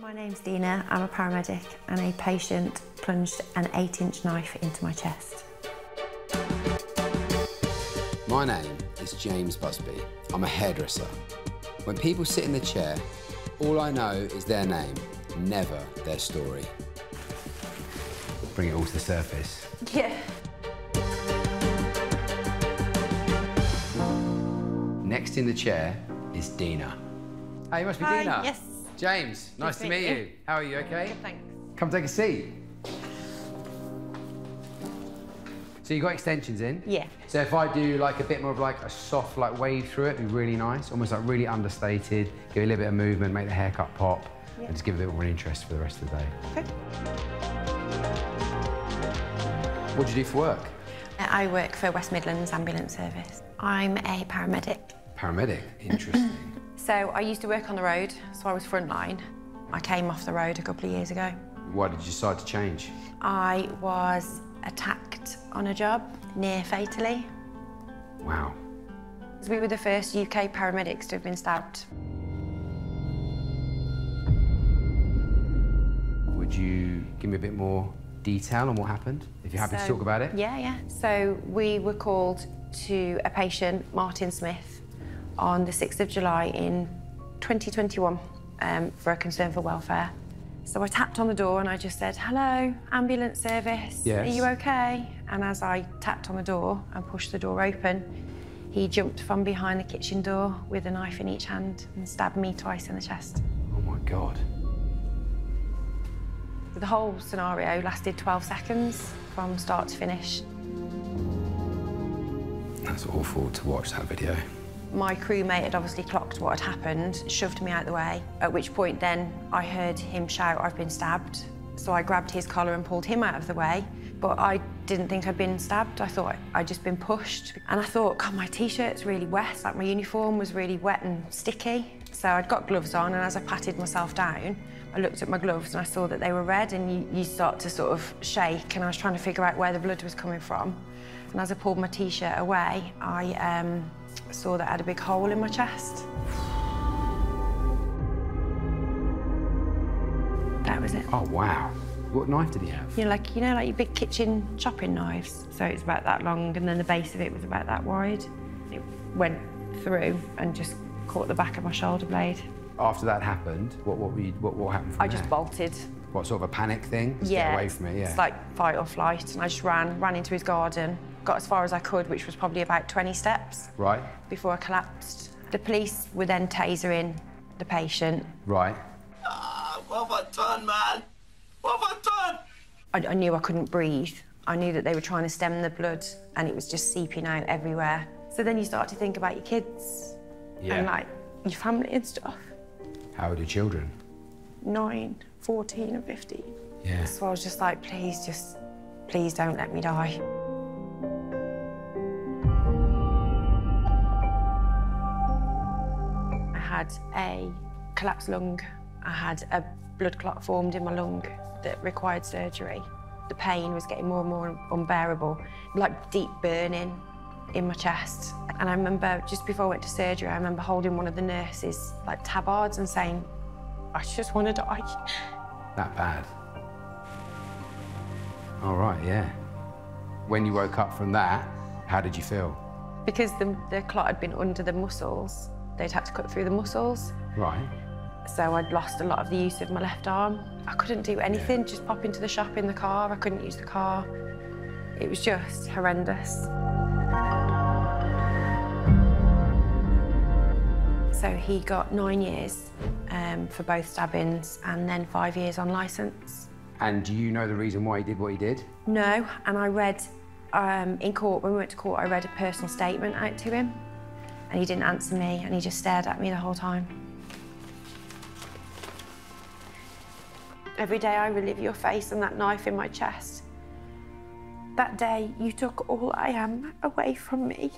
My name's Dina, I'm a paramedic and a patient plunged an 8-inch knife into my chest. My name is James Busby. I'm a hairdresser. When people sit in the chair, all I know is their name, never their story. Bring it all to the surface. Yeah. Next in the chair is Dina. Hey, you must be Dina. Yes. James, nice to meet you. How are you, okay? Good, thanks. Come take a seat. So you got extensions in? Yeah. So if I do like a bit more of like a soft like wave through it, it'd be really nice, almost like really understated, give it a little bit of movement, make the haircut pop, and just give it a bit more interest for the rest of the day. Okay. What do you do for work? I work for West Midlands Ambulance Service. I'm a paramedic. Paramedic, interesting. So I used to work on the road, so I was frontline. I came off the road a couple of years ago. Why did you decide to change? I was attacked on a job, near fatally. Wow. We were the first UK paramedics to have been stabbed. Would you give me a bit more detail on what happened, if you're happy to talk about it? Yeah. So we were called to a patient, Martin Smith, on the 6th of July in 2021 for a concern for welfare. So I tapped on the door and I just said, "Hello, ambulance service, yes. Are you okay?" And as I tapped on the door and pushed the door open, he jumped from behind the kitchen door with a knife in each hand and stabbed me twice in the chest. Oh my God. The whole scenario lasted 12 seconds from start to finish. That's awful to watch that video. My crewmate had obviously clocked what had happened, shoved me out the way, at which point then I heard him shout, "I've been stabbed." So I grabbed his collar and pulled him out of the way, but I didn't think I'd been stabbed. I thought I'd just been pushed. And I thought, God, my T-shirt's really wet, like my uniform was really wet and sticky. So I'd got gloves on, and as I patted myself down, I looked at my gloves and I saw that they were red, and you start to sort of shake, and I was trying to figure out where the blood was coming from. And as I pulled my T-shirt away, I saw that I had a big hole in my chest. That was it. Oh, wow. What knife did he have? You know, like your big kitchen chopping knives. So it's about that long, and then the base of it was about that wide. It went through and just caught the back of my shoulder blade. After that happened, what happened from I just bolted. What, sort of a panic thing? Just Yeah. get away from it, yeah. It's like fight or flight, and I just ran into his garden, got as far as I could, which was probably about 20 steps. Right. Before I collapsed. The police were then tasering the patient. Right. What have I done, man? What have I done? I knew I couldn't breathe. I knew that they were trying to stem the blood, and it was just seeping out everywhere. So then you start to think about your kids and like your family and stuff. How old are your children? 9, 14 and 15. Yeah. So I was just like, please don't let me die. I had a collapsed lung. I had a blood clot formed in my lung that required surgery. The pain was getting more and more unbearable, like deep burning in my chest. And I remember just before I went to surgery, I remember holding one of the nurses like tabards and saying, "I just want to die." That bad? All right, yeah. When you woke up from that, how did you feel? Because the clot had been under the muscles, they'd had to cut through the muscles. Right. So I'd lost a lot of the use of my left arm. I couldn't do anything, just pop into the shop in the car. I couldn't use the car. It was just horrendous. So he got 9 years for both stabbings and then 5 years on licence. And do you know the reason why he did what he did? No, and I read in court, when we went to court, I read a personal statement out to him, and he didn't answer me, and he just stared at me the whole time. Every day I relive your face and that knife in my chest. That day, you took all I am away from me.